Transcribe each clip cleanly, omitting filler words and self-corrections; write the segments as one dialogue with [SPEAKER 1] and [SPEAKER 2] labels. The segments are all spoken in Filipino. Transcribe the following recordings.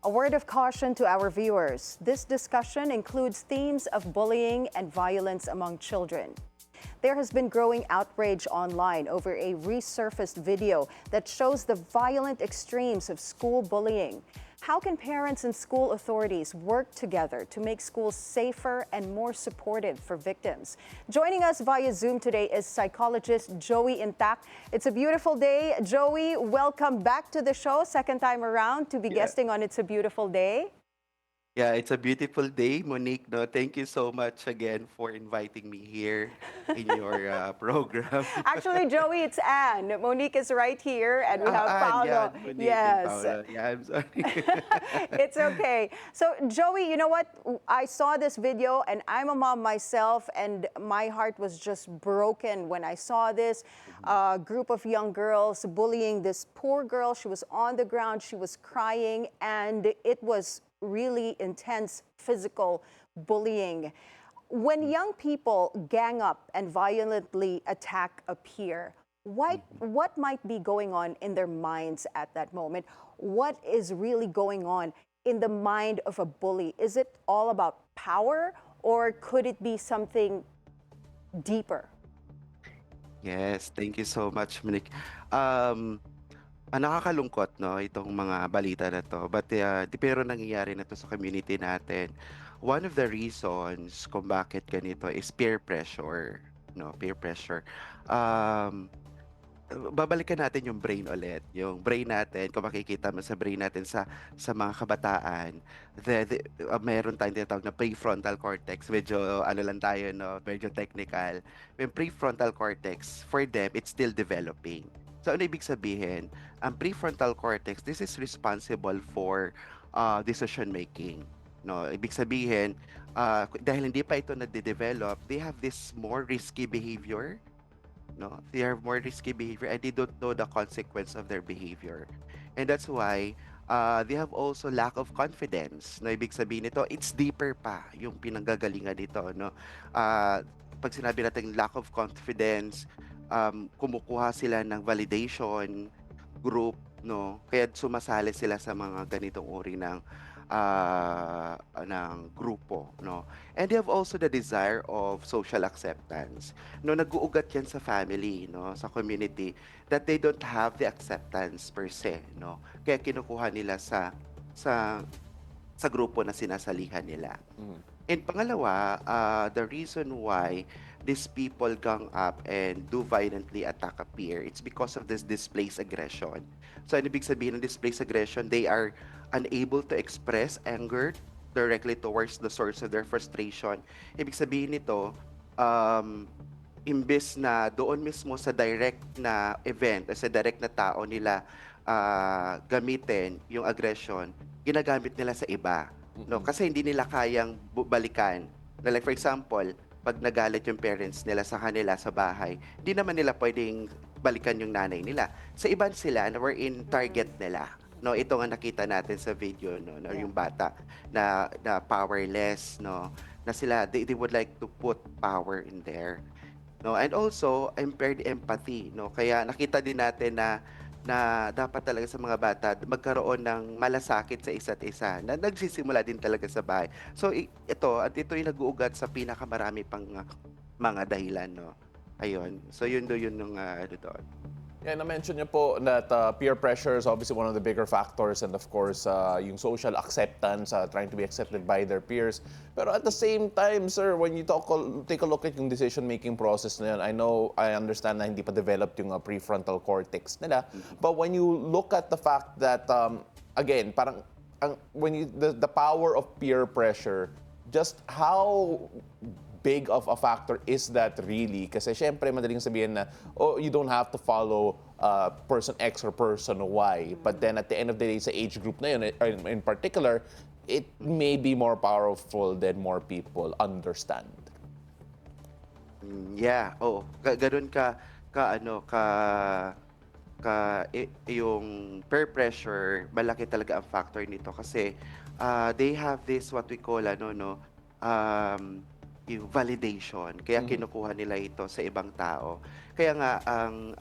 [SPEAKER 1] A word of caution to our viewers. This discussion includes themes of bullying and violence among children. There has been growing outrage online over a resurfaced video that shows the violent extremes of school bullying. How can parents and school authorities work together to make schools safer and more supportive for victims? Joining us via Zoom today is psychologist Joey Intac. It's a beautiful day. Joey, welcome back to the show, second time around to be
[SPEAKER 2] Yeah,
[SPEAKER 1] guesting on It's a Beautiful Day.
[SPEAKER 2] yeah, it's a beautiful day, Monique. No, thank you so much again for inviting me here in your program.
[SPEAKER 1] Actually, Joey, it's Anne. Monique is right here, and we have
[SPEAKER 2] Ann,
[SPEAKER 1] Paolo.
[SPEAKER 2] yan, Monique and
[SPEAKER 1] Yes.
[SPEAKER 2] Paula. Yeah, I'm sorry.
[SPEAKER 1] It's okay. So, Joey, you know what? I saw this video and I'm a mom myself, and my heart was just broken when I saw this group of young girls bullying this poor girl. She was on the ground, she was crying, and it was really intense physical bullying. When young people gang up and violently attack a peer, what might be going on in their minds at that moment? What is really going on in the mind of a bully? Is it all about power, or could it be something deeper?
[SPEAKER 2] Yes, thank you so much, Monique. Um, nakakalungkot, no, itong mga balita na to. But pero nangyayari na to sa community natin. One of the reasons kung bakit ganito is peer pressure, no, peer pressure. Um, Babalikan natin yung brain ulit. Yung brain natin, kung makikita mo sa brain natin sa mga kabataan, meron tayong tinatawag na prefrontal cortex. Medyo ano lang tayo, no? Medyo technical. Yung prefrontal cortex, for them, it's still developing. So ano ibig sabihin? Ang prefrontal cortex, this is responsible for decision making. No, ibig sabihin, dahil hindi pa ito nade-develop, they have this more risky behavior, no, they have more risky behavior and they don't know the consequence of their behavior, and that's why they have also lack of confidence. No, ibig sabihin nito, it's deeper pa yung pinanggagalingan nito, no. uh, Pag sinabi natin lack of confidence, kumukuha sila ng validation group, no, kaya sumasali sila sa mga ganitong uri ng grupo, no. And they have also the desire of social acceptance. No, nag-uugat yan sa family, no, sa community, that they don't have the acceptance per se, no. Kaya kinukuha nila sa sa grupo na sinasalihan nila.
[SPEAKER 3] Mhm.
[SPEAKER 2] And pangalawa, the reason why these people gang up and do violently attack a peer, it's because of this displaced aggression. So, ano ibig sabihin ng displaced aggression? They are unable to express anger directly towards the source of their frustration. Ibig sabihin nito, um, imbes na doon mismo sa direct na event, sa direct na tao nila gamitin yung aggression, ginagamit nila sa iba. No,
[SPEAKER 3] Mm.
[SPEAKER 2] kasi hindi nila kayang balikan. Na like for example, pag nagalit yung parents nila sa kanila sa bahay, hindi naman nila pwedeng balikan yung nanay nila. Sa iban sila na wherein target nila. No, ito nga nakita natin sa video, no,
[SPEAKER 1] Yeah.
[SPEAKER 2] yung bata na powerless, no, na sila they would like to put power in there, no, and also impaired empathy, no, kaya nakita din natin na dapat talaga sa mga bata magkaroon ng malasakit sa isa't isa na nagsisimula din talaga sa bahay. So ito at ito yung nag-uugat sa pinakamarami pang mga dahilan, no. Ayun. So yun yung ano doon.
[SPEAKER 3] Yeah, na-mention niyo po that peer pressure is obviously one of the bigger factors, and of course, yung social acceptance, trying to be accepted by their peers. Pero at the same time, sir, when you take a look at yung decision-making process na yun, I understand na hindi pa developed yung prefrontal cortex nila. But when you look at the fact that, again, parang, the power of peer pressure, just how big of a factor is that really? Kasi syempre, madaling sabihin na, oh, you don't have to follow person X or person Y. But then at the end of the day, sa age group na yun, in particular, it may be more powerful than more people understand.
[SPEAKER 2] Yeah, oo. Gano'n ka ano yung peer pressure, malaki talaga ang factor nito kasi they have this what we call ano, no, um yung validation. Kaya kinukuha nila ito sa ibang tao. Kaya nga ang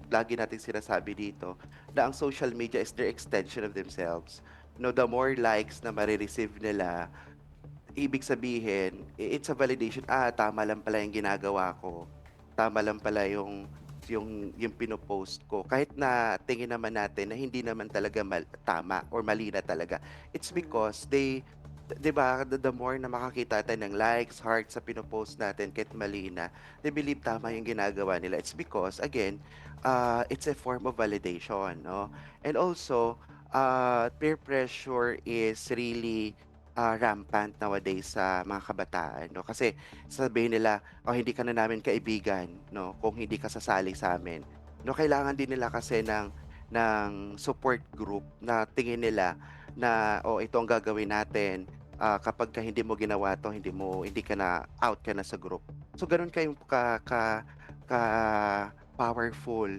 [SPEAKER 2] lagi nating sinasabi dito na ang social media is their extension of themselves. No, the more likes na marireceive nila, ibig sabihin, it's a validation. Tama lang pala yung ginagawa ko. Tama lang pala yung pinopost ko. Kahit na tingin naman natin na hindi naman talaga tama or mali na talaga. It's because 'di ba, the more na makakita tayo ng likes, hearts sa pinopost natin kahit mali na, they believe tama yung ginagawa nila. It's because, again, it's a form of validation, no? And also, peer pressure is really rampant nowadays sa mga kabataan, no? Kasi sabihin nila, "Oh, hindi ka na namin kaibigan, no? Kung hindi ka sasali sa amin." No, kailangan din nila kasi ng support group na tingin nila na, "Oh, ito ang gagawin natin. Kapag ka hindi mo ginawa 'to, hindi ka na out ka na sa group." So gano'n kayong ka powerful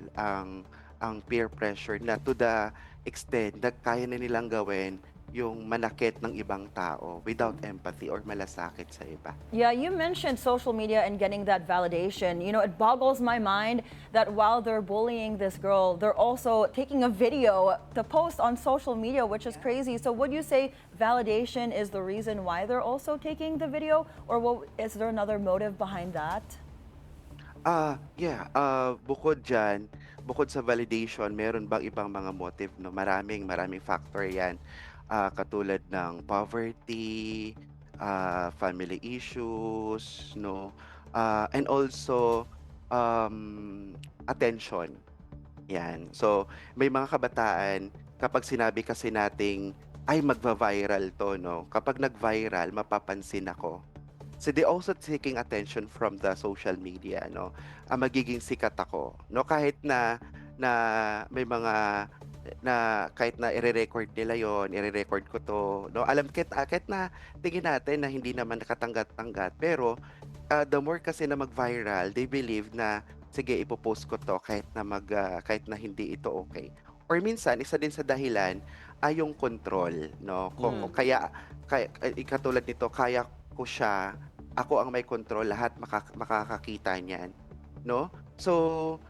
[SPEAKER 2] ang peer pressure na to the extent na kaya na nilang gawin yung manakit ng ibang tao without empathy or malasakit sa iba.
[SPEAKER 4] Yeah, you mentioned social media and getting that validation. You know, it boggles my mind that while they're bullying this girl, they're also taking a video to post on social media, which is crazy. So would you say validation is the reason why they're also taking the video? Or is there another motive behind that?
[SPEAKER 2] Yeah, bukod sa validation, meron bang ibang mga motive, no? Maraming factor 'yan. Katulad ng poverty, family issues, no? And also attention. 'Yan. So, may mga kabataan kapag sinabi kasi nating, "Ay, magva-viral 'to," no? Kapag nag-viral, mapapansin ako. So they also taking attention from the social media, no? Magiging sikat ako, no? Na may mga na kahit na ire-record nila yon, ire-record ko 'to, no? Alam kahit na tingin natin na hindi naman nakatanggap-tanggap, pero the more kasi na mag-viral, they believe na sige, ipo-post ko 'to kahit na hindi ito okay. Or minsan isa din sa dahilan ay yung control, no? Katulad nito, kaya ko siya, ako ang may control, lahat makakakita niyan, no? So,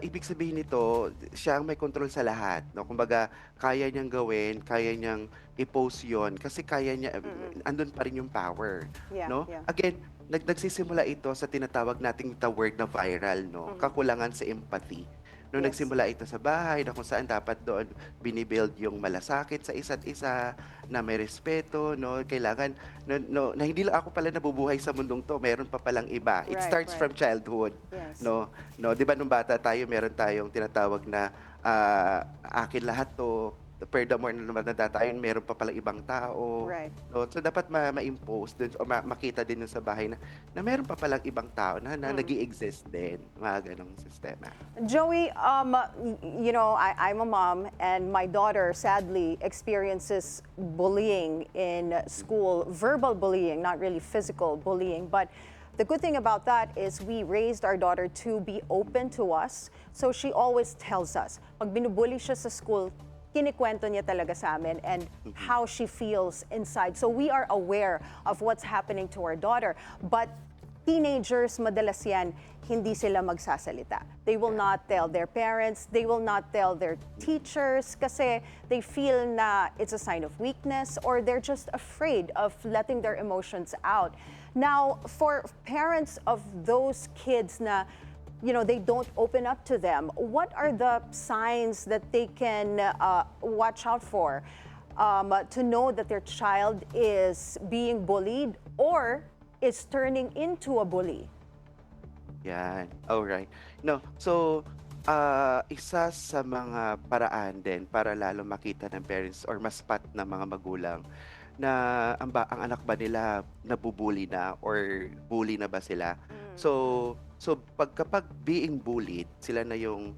[SPEAKER 2] ibig sabihin nito, siya ang may control sa lahat, no? Kumbaga, kaya niyang gawin, kaya niyang i-post 'yon kasi kaya niya, andun pa rin yung power,
[SPEAKER 1] Yeah,
[SPEAKER 2] no?
[SPEAKER 1] yeah.
[SPEAKER 2] Again, nagsisimula ito sa tinatawag nating the word na viral, no? Kakulangan sa empathy. No,
[SPEAKER 1] Yes.
[SPEAKER 2] nagsimula ito sa bahay na kung saan dapat doon binibuild yung malasakit sa isa't isa, na may respeto, no? Kailangan, na hindi lang ako pala nabubuhay sa mundong to, meron pa palang iba. It
[SPEAKER 1] Right,
[SPEAKER 2] starts
[SPEAKER 1] right.
[SPEAKER 2] from childhood,
[SPEAKER 1] Yes.
[SPEAKER 2] no? No, 'di ba nung bata tayo, meron tayong tinatawag na akin lahat 'to. Furthermore, na lumalaki tayo, meron pa palang ibang tao.
[SPEAKER 1] Right.
[SPEAKER 2] No? So dapat ma-impose dun o makita din dun sa bahay na meron pa palang ibang tao na nag-i-exist din. Mga ganong sistema.
[SPEAKER 1] Joey, you know, I'm a mom, and my daughter sadly experiences bullying in school, verbal bullying, not really physical bullying. But the good thing about that is we raised our daughter to be open to us. So she always tells us, pag binubully siya sa school, kinikwento niya talaga sa amin and how she feels inside. So we are aware of what's happening to our daughter. But teenagers, madalas yan, hindi sila magsasalita. They will not tell their parents, they will not tell their teachers kasi they feel na it's a sign of weakness or they're just afraid of letting their emotions out. Now, for parents of those kids na you know, they don't open up to them, what are the signs that they can watch out for to know that their child is being bullied or is turning into a bully?
[SPEAKER 2] Yan. Alright. No, so, isa sa mga paraan din para lalo makita ng parents or mas-spot ng mga magulang na ang anak ba nila nabubully na or bully na ba sila. So kapag being bullied, sila na yung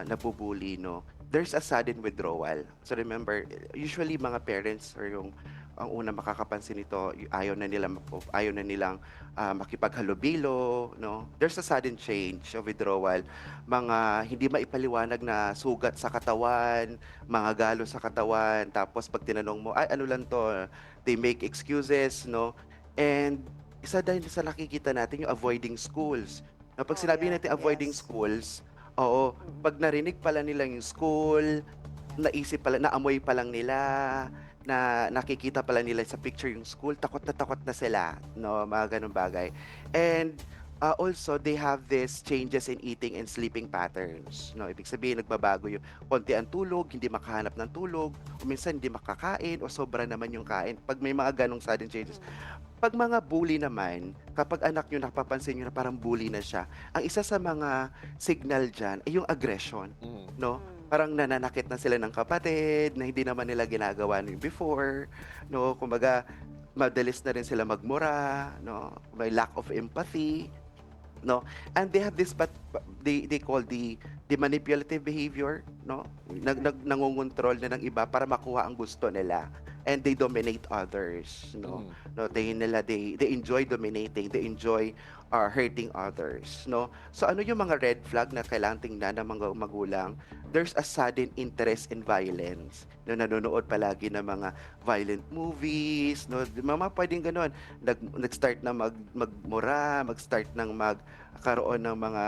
[SPEAKER 2] nabubully, no, there's a sudden withdrawal. So remember, usually mga parents or yung ang una makakapansin nito, ayaw na nilang makipaghalubilo, no? There's a sudden change of withdrawal. Mga hindi maipaliwanag na sugat sa katawan, mga galo sa katawan, tapos pag tinanong mo, ay ano lang to, they make excuses, no? And isa din sa nakikita natin yung avoiding schools. Na pag
[SPEAKER 1] Oh,
[SPEAKER 2] sinabi
[SPEAKER 1] yeah.
[SPEAKER 2] natin avoiding
[SPEAKER 1] Yes.
[SPEAKER 2] schools, oo, pag narinig pala nila yung school, naisip pala, naamoy pa lang nila, na nakikita pala nila sa picture yung school, takot na sila, no, mga ganung bagay. And also, they have this changes in eating and sleeping patterns. No, ibig sabihin, nagbabago yung konti ang tulog, hindi makahanap ng tulog, o minsan hindi makakain, o sobra naman yung kain. Pag may mga ganong sudden changes. Pag mga bully naman, kapag anak nyo napapansin nyo na parang bully na siya, ang isa sa mga signal dyan ay yung aggression, no? Parang nananakit na sila ng kapatid, na hindi naman nila ginagawa nung before, no? Kumbaga, madalis na rin sila magmura, no? May lack of empathy, no, and they have this, but they call the manipulative behavior, no, nangungontrol na ng iba para makuha ang gusto nila, and they dominate others, no, no, they enjoy dominating, they enjoy hurting others, no. So ano yung mga red flag na kailangang tingnan ng mga magulang? There's a sudden interest in violence, no, nanonood palagi ng mga violent movies, no, mama pwedeng ganun, nag-start na magmura, mag-start ng magkaroon ng mga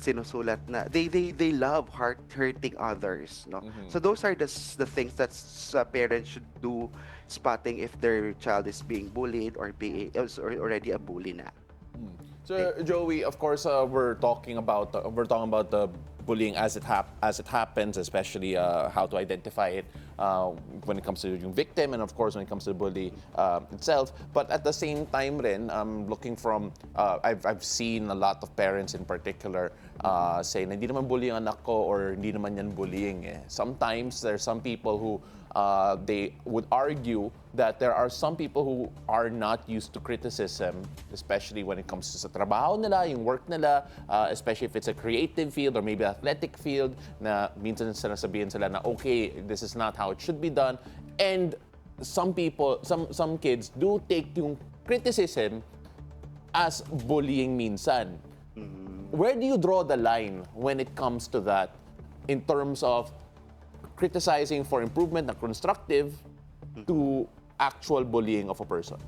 [SPEAKER 2] sinusulat na they love hurting others, no. So those are the things that parents should do, spotting if their child is being bullied or or already a bully na.
[SPEAKER 3] So Joey, of course, we're talking about the bullying as it happens, especially how to identify it when it comes to yung victim, and of course when it comes to the bully itself. But at the same time, rin, looking from I've seen a lot of parents in particular say na hindi naman bullying ang anak ko, or hindi naman yan bullying. Sometimes there's some people who they would argue that there are some people who are not used to criticism, especially when it comes to sa trabaho nila, yung work nila, especially if it's a creative field or maybe athletic field, na minsan sinasabihin sila na, okay, this is not how it should be done. And some people, some kids do take yung criticism as bullying minsan. Where do you draw the line when it comes to that in terms of criticizing for improvement na constructive to actual bullying of a person?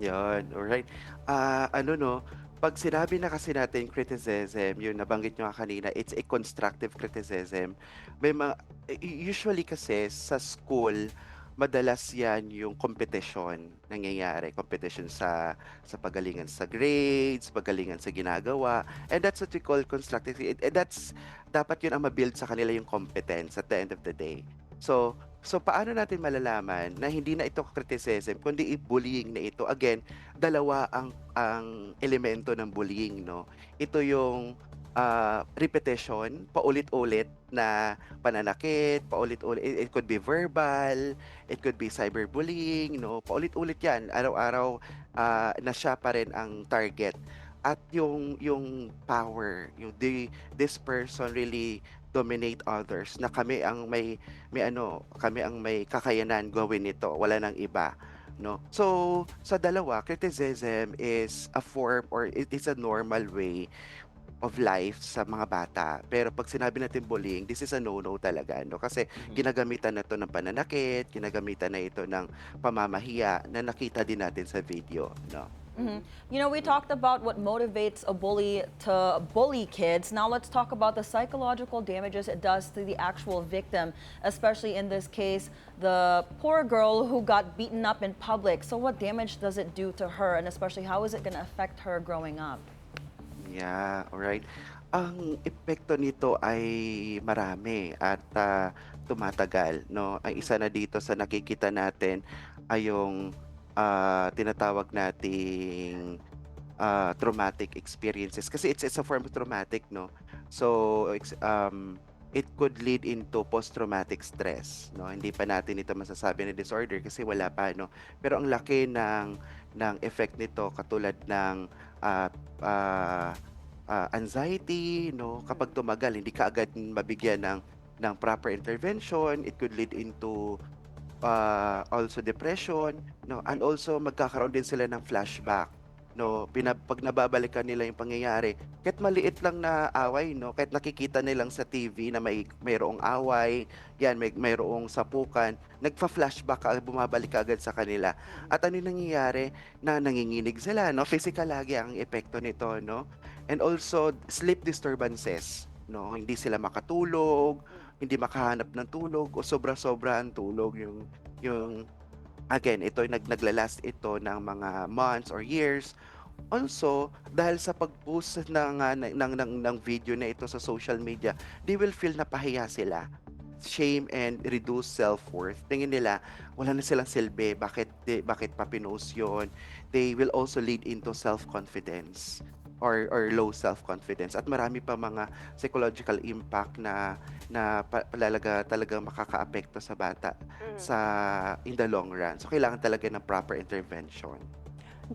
[SPEAKER 2] Yan, alright. Ano no, pag sinabi na kasi natin criticism, yung nabanggit nyo nga kanina, it's a constructive criticism. May usually kasi sa school, madalas yan yung competition nangyayari. Competition sa pagalingan sa grades, pagalingan sa ginagawa. And that's what we call constructive. That's, dapat yun ang mabuild sa kanila yung competence at the end of the day. So paano natin malalaman na hindi na ito criticism, kundi bullying na ito? Again, dalawa ang elemento ng bullying, no? Ito yung repetition, paulit-ulit na pananakit, paulit-ulit. It could be verbal, it could be cyberbullying, no? Paulit-ulit yan, araw-araw na siya pa rin ang target. At yung power, this person really dominate others, na kami ang may kakayanan gawin ito, wala nang iba, no. So sa dalawa, criticism is a form, or it is a normal way of life sa mga bata. Pero pag sinabi natin bullying, this is a no-no talaga, no? Kasi ginagamitan na to ng pananakit, ginagamitan na ito ng pamamahiya na nakita din natin sa video, no?
[SPEAKER 4] You know, we talked about what motivates a bully to bully kids. Now let's talk about the psychological damages it does to the actual victim, especially in this case, the poor girl who got beaten up in public. So what damage does it do to her, and especially how is it going to affect her growing up?
[SPEAKER 2] Yeah, alright. Ang epekto nito ay marami at tumatagal, no? Ang isa na dito sa nakikita natin ay yung tinatawag nating traumatic experiences. Kasi it's a form of traumatic, no? So, it could lead into post-traumatic stress, no? Hindi pa natin ito masasabi na disorder kasi wala pa, no? Pero ang laki ng effect nito, katulad ng anxiety, no? Kapag tumagal, hindi ka agad mabigyan ng proper intervention, it could lead into also depression, no? And also magkakaroon din sila ng flashback, no, 'pag nababalikan nila yung pangyayari, kahit maliit lang na away, no, kahit nakikita nilang sa TV na mayroong away, yan, mayroong sapukan, nagfa-flashback bumabalik kaagad sa kanila. At ano yung nangyayari? Na nanginginig sila, no? Physical lagi ang epekto nito, no? And also sleep disturbances, no? Hindi sila makatulog, hindi makahanap ng tulog o sobra-sobra ang tulog yung again, ito naglalast ito ng mga months or years. Also, dahil sa pag-post ng video na ito sa social media, they will feel na pahiya sila. Shame and reduced self-worth. Tingin nila, wala na silang silbi. Bakit pa pinost yun? They will also lead into self-confidence or low self-confidence. At marami pa mga psychological impact talagang makakaapekto sa bata in the long run. So, kailangan talaga ng proper intervention.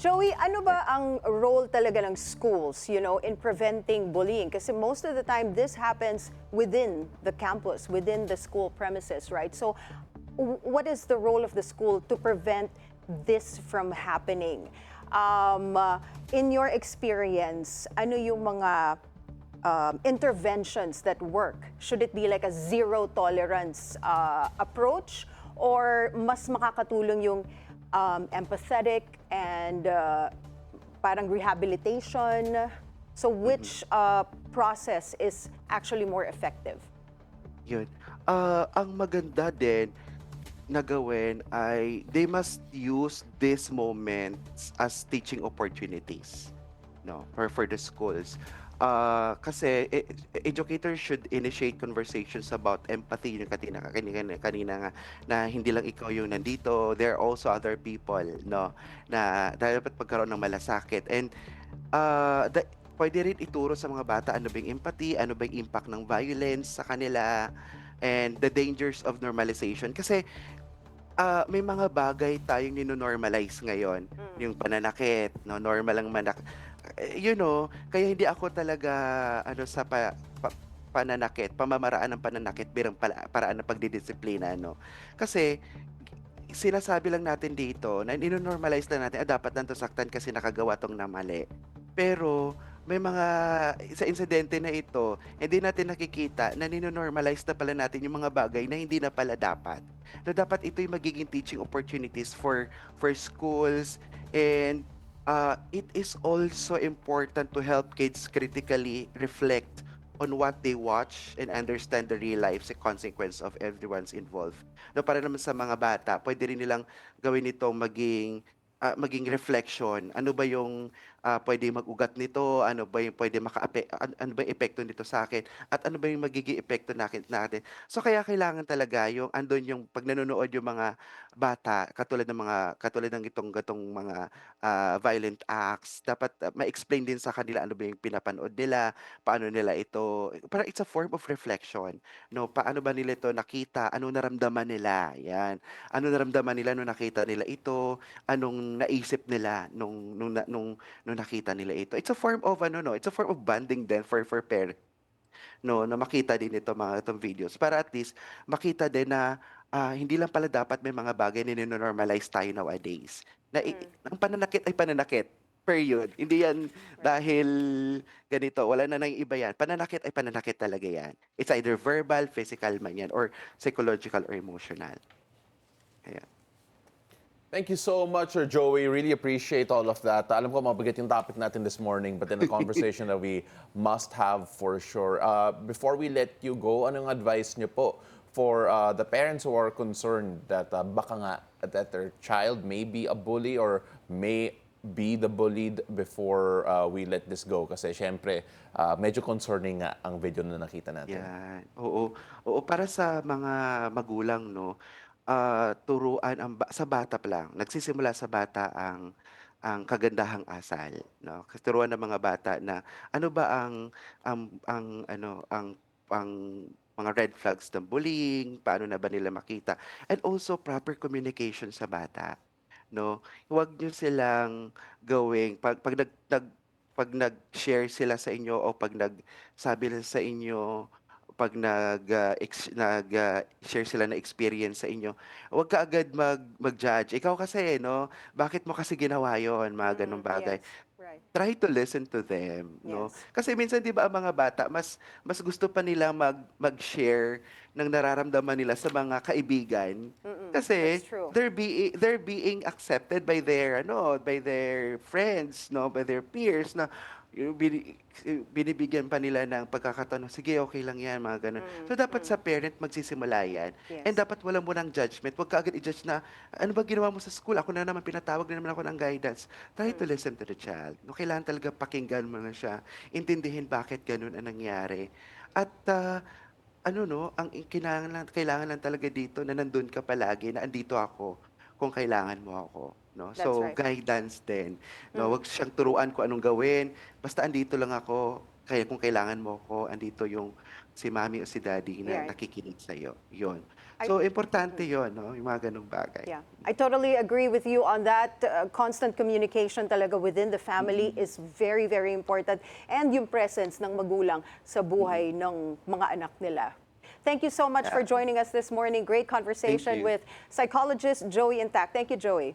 [SPEAKER 1] Joey, ano ba ang role talaga ng schools, in preventing bullying? Kasi most of the time, this happens within the campus, within the school premises, right? So, what is the role of the school to prevent this from happening? In your experience, ano yung mga interventions that work? Should it be like a zero tolerance approach, or mas makakatulong yung empathetic and parang rehabilitation? So which process is actually more effective?
[SPEAKER 2] Yun. Ang maganda din na gawin ay they must use these moments as teaching opportunities, no, for the schools. Kasi educators should initiate conversations about empathy, yung kanina nga, na hindi lang ikaw yung nandito, there are also other people, no, na dapat pagkaroon ng malasakit. And pwede rin ituro sa mga bata ano ba yung empathy, ano ba yung impact ng violence sa kanila, and the dangers of normalization. Kasi may mga bagay tayong nino-normalize ngayon, yung pananakit, no, normal lang kaya hindi ako talaga sa pamamaraan ng pananakit bilang paraan ng pagdidisiplina, no. Kasi sinasabi lang natin dito na nino-normalize lang natin, dapat lang 'to saktan kasi nakagawa 'tong na mali. Pero may mga sa insidente na ito, hindi natin nakikita na nino-normalize na pala natin yung mga bagay na hindi na pala dapat. Na dapat ito yung magiging teaching opportunities for schools, and it is also important to help kids critically reflect on what they watch and understand the real life consequence of everyone's involved. No, para naman sa mga bata, pwede rin nilang gawin itong maging reflection. Ano ba yung pwede mag-ugat nito? Ano ba yung pwede ano ba yung epekto nito sa akin? At ano ba yung magiging epekto natin? So kaya kailangan talaga yung andun yung pag nanonood yung mga bata, katulad ng gatong mga violent acts, dapat ma-explain din sa kanila ano ba yung pinapanood nila, paano nila ito, parang it's a form of reflection, no? Paano ba nila ito nakita? Ano naramdaman nila? Yan. Ano naramdaman nila nung nakita nila ito? Anong naisip nila nung nakita nila ito? It's a form of it's a form of bonding din for parents, no, na makita din itong videos para at least makita din na hindi lang pala dapat may mga bagay na nino-normalize tayo nowadays. Na ang pananakit ay pananakit. Period. Hindi yan dahil ganito, wala na nang iba yan. Pananakit ay pananakit talaga yan. It's either verbal, physical man yan, or psychological or emotional. Ayan.
[SPEAKER 3] Thank you so much, Sir Joey. Really appreciate all of that. Alam ko mabigat yung topic natin this morning, but in a conversation that we must have for sure. Before we let you go, anong advice niyo po for the parents who are concerned that baka nga that their child may be a bully or may be the bullied before we let this go? Kasi syempre, medyo concerning nga ang video na nakita natin.
[SPEAKER 2] Yan. Oo. Oo, para sa mga magulang, no, turuan sa bata pa lang, nagsisimula sa bata ang kagandahang asal, no? Kasi turuan ng mga bata na ano ba ang mga red flags ng bullying, paano na ba nila makita, and also proper communication sa bata, no? Huwag niyo silang gawing pag nag-share sila sa inyo o pag nagsabi lang sa inyo, pag share sila ng experience sa inyo, huwag ka agad mag-judge. Ikaw kasi, no? Bakit mo kasi ginawa yon? Mga ganong bagay.
[SPEAKER 1] Yes. Right.
[SPEAKER 2] try to listen to them, no?
[SPEAKER 1] Yes.
[SPEAKER 2] Kasi minsan 'di ba ang mga bata mas gusto pa nila mag-share ng nararamdaman nila sa mga kaibigan kasi
[SPEAKER 1] That's true.
[SPEAKER 2] they're being accepted by their by their friends, no, by their peers na yung binibigyan pa nila ng pagkakataon, sige, okay lang yan, mga ganun. So, dapat sa parent magsisimula yan. And
[SPEAKER 1] Yes.
[SPEAKER 2] dapat wala mo ng judgment. Huwag ka agad i-judge na, ano ba ginawa mo sa school? Ako na naman, pinatawag na naman ako ng guidance. Try to listen to the child. No, kailangan talaga pakinggan mo na siya. Intindihin bakit ganun ang nangyari. At, ang kailangan lang talaga dito na nandun ka palagi, na andito ako kung kailangan mo ako. No?
[SPEAKER 1] That's
[SPEAKER 2] So,
[SPEAKER 1] right.
[SPEAKER 2] guidance din. No? Wag siyang turuan kung anong gawin. Basta andito lang ako. Kaya kung kailangan mo ako, andito yung si mami o si daddy na
[SPEAKER 1] Right.
[SPEAKER 2] nakikinig sa'yo. Yun. So, importante yun, no? Yung mga ganung bagay.
[SPEAKER 1] Yeah, I totally agree with you on that. Constant communication talaga within the family
[SPEAKER 2] Mm-hmm.
[SPEAKER 1] is very, very important. And yung presence ng magulang sa buhay ng mga anak nila. Thank you so much for
[SPEAKER 2] Mm-hmm. Yeah.
[SPEAKER 1] joining us this morning. Great conversation
[SPEAKER 2] you.
[SPEAKER 1] with psychologist Joey Intact. Thank you, Joey.